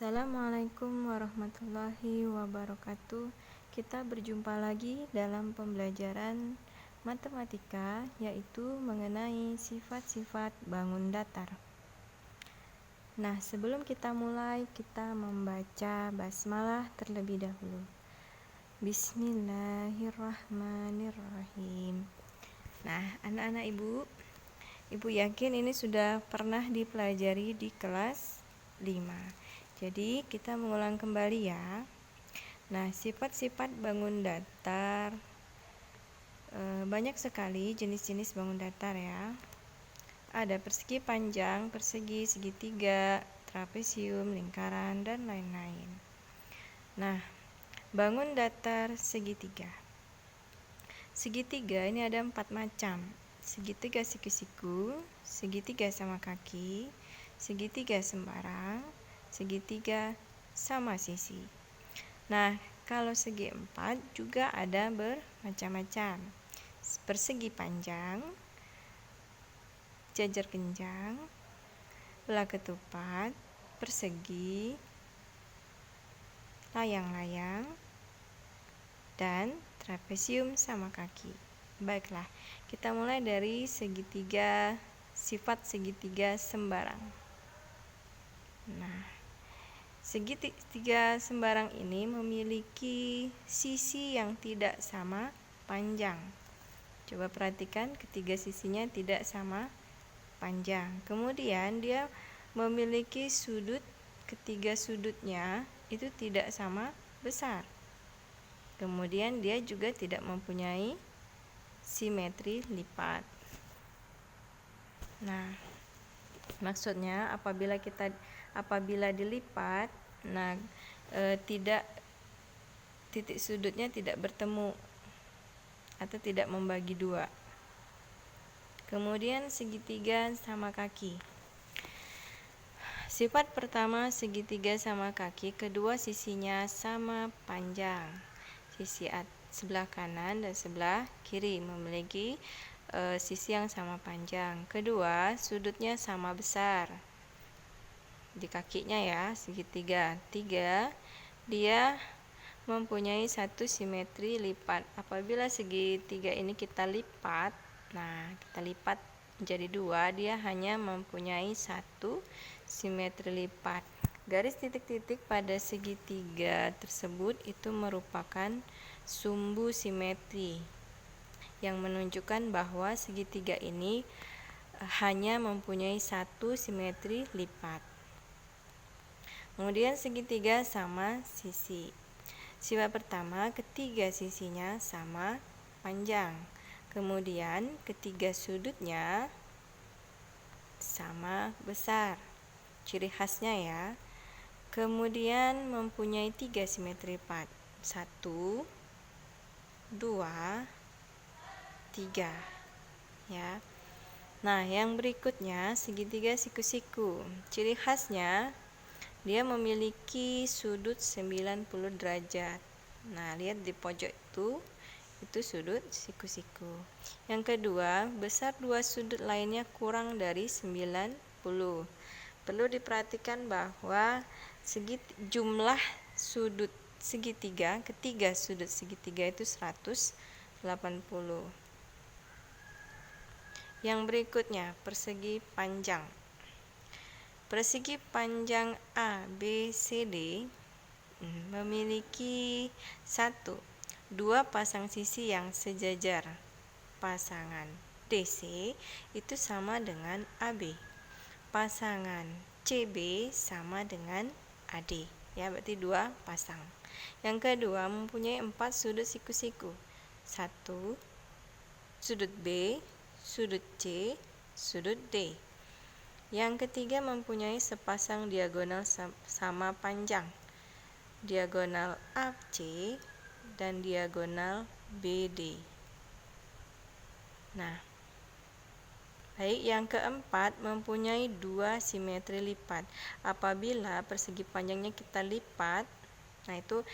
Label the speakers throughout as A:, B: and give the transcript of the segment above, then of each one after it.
A: Assalamualaikum warahmatullahi wabarakatuh. Kita berjumpa lagi dalam pembelajaran matematika, yaitu mengenai sifat-sifat bangun datar. Nah, sebelum kita mulai, kita membaca basmalah terlebih dahulu. Bismillahirrahmanirrahim. Nah, anak-anak ibu yakin ini sudah pernah dipelajari di kelas 5. Jadi kita mengulang kembali ya. Nah, sifat-sifat bangun datar, banyak sekali jenis-jenis bangun datar ya. Ada persegi panjang, persegi, segitiga, trapesium, lingkaran, dan lain-lain. Nah, bangun datar segitiga. Segitiga ini ada 4 macam. Segitiga siku-siku, segitiga sama kaki, segitiga sembarang, segitiga sama sisi. Nah, kalau segi 4 juga ada bermacam-macam. Persegi panjang, jajar genjang, belah ketupat, persegi, layang-layang, dan trapesium sama kaki. Baiklah, kita mulai dari segitiga, sifat segitiga sembarang. Nah, segitiga sembarang ini memiliki sisi yang tidak sama panjang. Coba perhatikan, ketiga sisinya tidak sama panjang. Kemudian dia memiliki sudut, ketiga sudutnya itu tidak sama besar. Kemudian dia juga tidak mempunyai simetri lipat. Nah, maksudnya apabila dilipat, titik sudutnya tidak bertemu atau tidak membagi dua. Kemudian segitiga sama kaki. Sifat pertama segitiga sama kaki, kedua sisinya sama panjang. Sisi sebelah kanan dan sebelah kiri memiliki sisi yang sama panjang. Kedua, sudutnya sama besar di kakinya ya, segitiga. 3, dia mempunyai satu simetri lipat. Apabila segitiga ini kita lipat, kita lipat menjadi 2, dia hanya mempunyai satu simetri lipat. Garis titik-titik pada segitiga tersebut itu merupakan sumbu simetri yang menunjukkan bahwa segitiga ini hanya mempunyai satu simetri lipat. Kemudian segitiga sama sisi. Sifat pertama, ketiga sisinya sama panjang. Kemudian ketiga sudutnya sama besar. Ciri khasnya ya. Kemudian mempunyai 3 simetri lipat. 1, 2, 3. Ya. Nah, yang berikutnya segitiga siku-siku. Ciri khasnya dia memiliki sudut 90 derajat. Nah, lihat di pojok itu sudut siku-siku. Yang kedua, besar 2 sudut lainnya kurang dari 90. Perlu diperhatikan bahwa jumlah sudut segitiga, ketiga sudut segitiga itu 180. Yang berikutnya, persegi panjang. Persegi panjang A, B, C, D memiliki 1, 2 pasang sisi yang sejajar. Pasangan DC itu sama dengan AB. Pasangan CB sama dengan AD. Ya, berarti 2 pasang. Yang kedua, mempunyai 4 sudut siku-siku. 1, sudut B, sudut C, sudut D. Yang ketiga, mempunyai sepasang diagonal sama panjang. Diagonal AC dan diagonal BD. Nah, baik, yang keempat, mempunyai 2 simetri lipat. Apabila persegi panjangnya kita lipat, nah itu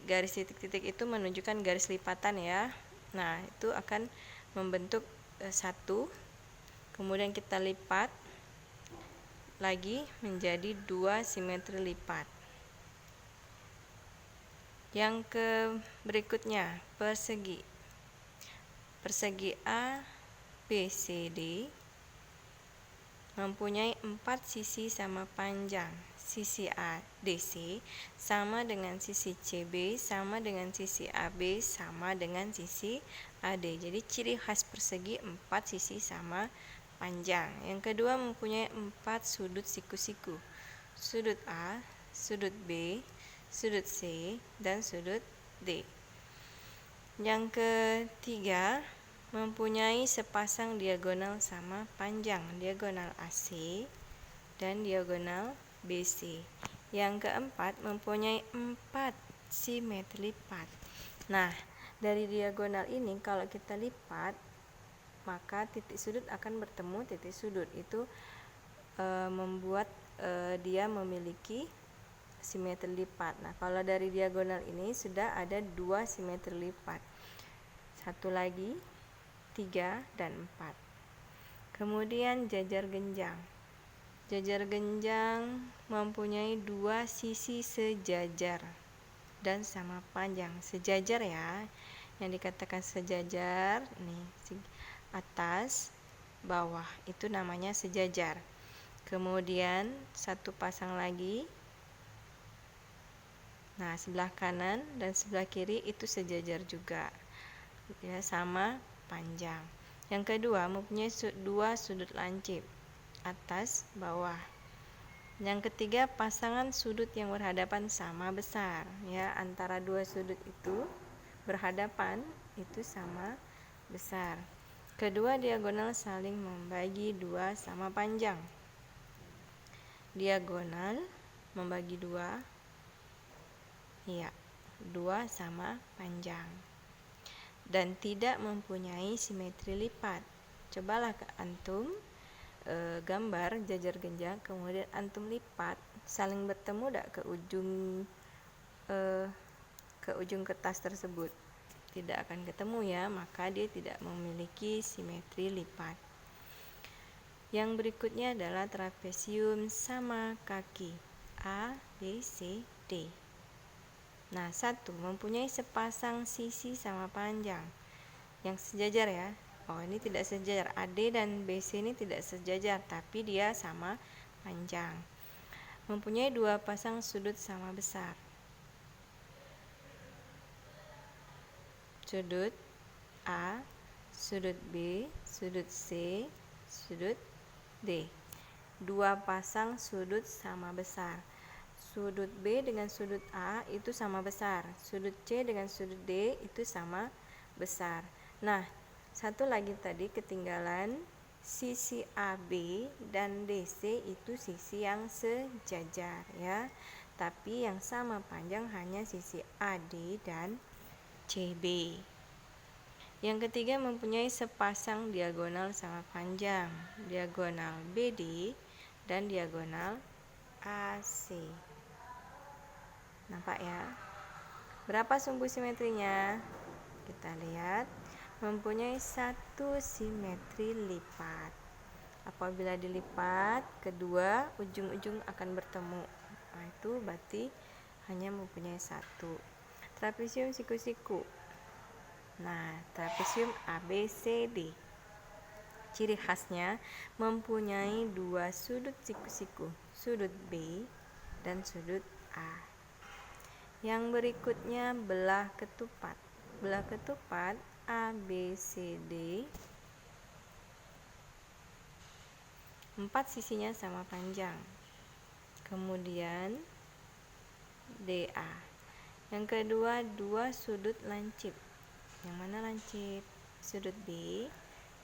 A: garis titik-titik itu menunjukkan garis lipatan ya. Nah, itu akan membentuk 1, kemudian kita lipat lagi menjadi 2 simetri lipat. Yang ke berikutnya, persegi. Persegi A, B, C, D mempunyai 4 sisi sama panjang. Sisi A, DC sama dengan sisi CB sama dengan sisi AB sama dengan sisi AD. Jadi ciri khas persegi 4 sisi sama panjang. Yang kedua mempunyai 4 sudut siku-siku. Sudut A, sudut B, sudut C, dan sudut D. Yang ketiga mempunyai sepasang diagonal sama panjang, diagonal AC dan diagonal BC. Yang keempat mempunyai 4 simetri lipat. Nah, dari diagonal ini kalau kita lipat, maka titik sudut akan bertemu titik sudut. Itu membuat dia memiliki simetri lipat. Nah, kalau dari diagonal ini sudah ada 2 simetri lipat. Satu lagi, 3 dan 4. Kemudian jajar genjang. Jajar genjang mempunyai 2 sisi sejajar dan sama panjang. Sejajar ya. Yang dikatakan sejajar nih, atas, bawah, itu namanya sejajar. Kemudian satu pasang lagi. Nah, sebelah kanan dan sebelah kiri itu sejajar juga. Ya, sama panjang. Yang kedua mempunyai 2 sudut lancip, atas, bawah. Yang ketiga pasangan sudut yang berhadapan sama besar, ya, antara 2 sudut itu berhadapan itu sama besar. Kedua diagonal saling membagi 2 sama panjang. Diagonal membagi 2, ya, 2 sama panjang. Dan tidak mempunyai simetri lipat. Cobalah antum gambar jajar genjang, kemudian antum lipat, saling bertemu tidak ke ujung kertas tersebut? Tidak akan ketemu ya, maka dia tidak memiliki simetri lipat. Yang berikutnya adalah trapesium sama kaki A, B, C, D. Nah, 1 mempunyai sepasang sisi sama panjang yang sejajar ya. Oh, ini tidak sejajar. AD dan BC ini tidak sejajar, tapi dia sama panjang. Mempunyai 2 pasang sudut sama besar. Sudut A, sudut B, sudut C, sudut D. 2 pasang sudut sama besar. Sudut B dengan sudut A itu sama besar. Sudut C dengan sudut D itu sama besar. Nah, satu lagi tadi ketinggalan, sisi AB dan DC itu sisi yang sejajar ya. Tapi yang sama panjang hanya sisi AD dan CB. Yang ketiga mempunyai sepasang diagonal sama panjang, diagonal BD dan diagonal AC. Nampak ya? Berapa sumbu simetrinya? Kita lihat, mempunyai 1 simetri lipat. Apabila dilipat, kedua ujung-ujung akan bertemu. Nah, itu berarti hanya mempunyai 1. Trapesium siku-siku. Nah, trapesium ABCD. Ciri khasnya mempunyai 2 sudut siku-siku, sudut B dan sudut A. Yang berikutnya belah ketupat. Belah ketupat ABCD, 4 sisinya sama panjang. Kemudian DA. Yang kedua 2 sudut lancip. Yang mana lancip? Sudut B,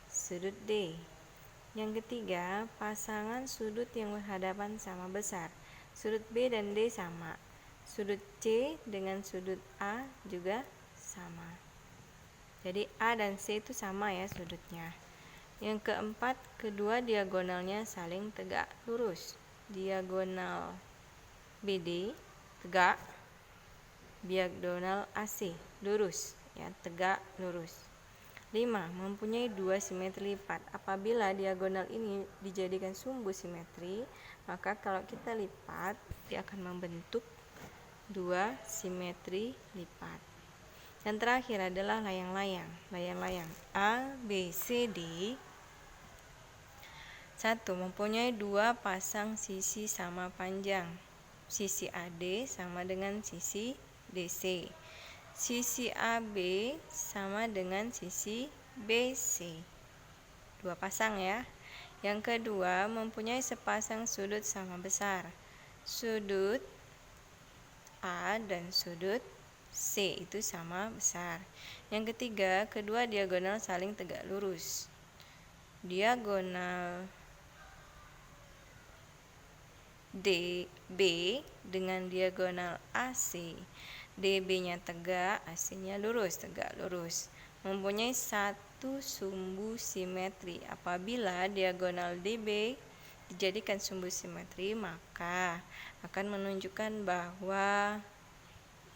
A: sudut D. Yang ketiga pasangan sudut yang berhadapan sama besar. Sudut B dan D sama. Sudut C dengan sudut A juga sama. Jadi A dan C itu sama ya sudutnya. Yang keempat, kedua diagonalnya saling tegak lurus. Diagonal BD tegak, diagonal AC lurus, ya, tegak lurus. 5. Mempunyai 2 simetri lipat. Apabila diagonal ini dijadikan sumbu simetri, maka kalau kita lipat dia akan membentuk 2 simetri lipat. Yang terakhir adalah layang-layang. Layang-layang A, B, C, D. 1. Mempunyai dua pasang sisi sama panjang. Sisi AD sama dengan sisi DC. Sisi AB sama dengan sisi BC. Dua pasang ya. Yang kedua, mempunyai sepasang sudut sama besar. Sudut A dan sudut C itu sama besar. Yang ketiga, kedua diagonal saling tegak lurus. Diagonal DB dengan diagonal AC. DB-nya tegak, AC-nya lurus, tegak lurus. Mempunyai satu sumbu simetri. Apabila diagonal DB dijadikan sumbu simetri, maka akan menunjukkan bahwa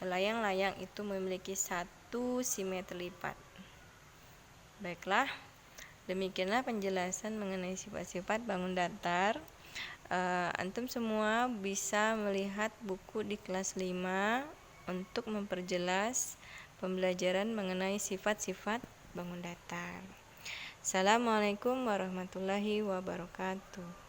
A: layang-layang itu memiliki satu simetri lipat. Baiklah, demikianlah penjelasan mengenai sifat-sifat bangun datar. Antum semua bisa melihat buku di kelas 5 untuk memperjelas pembelajaran mengenai sifat-sifat bangun datar. Assalamualaikum warahmatullahi wabarakatuh.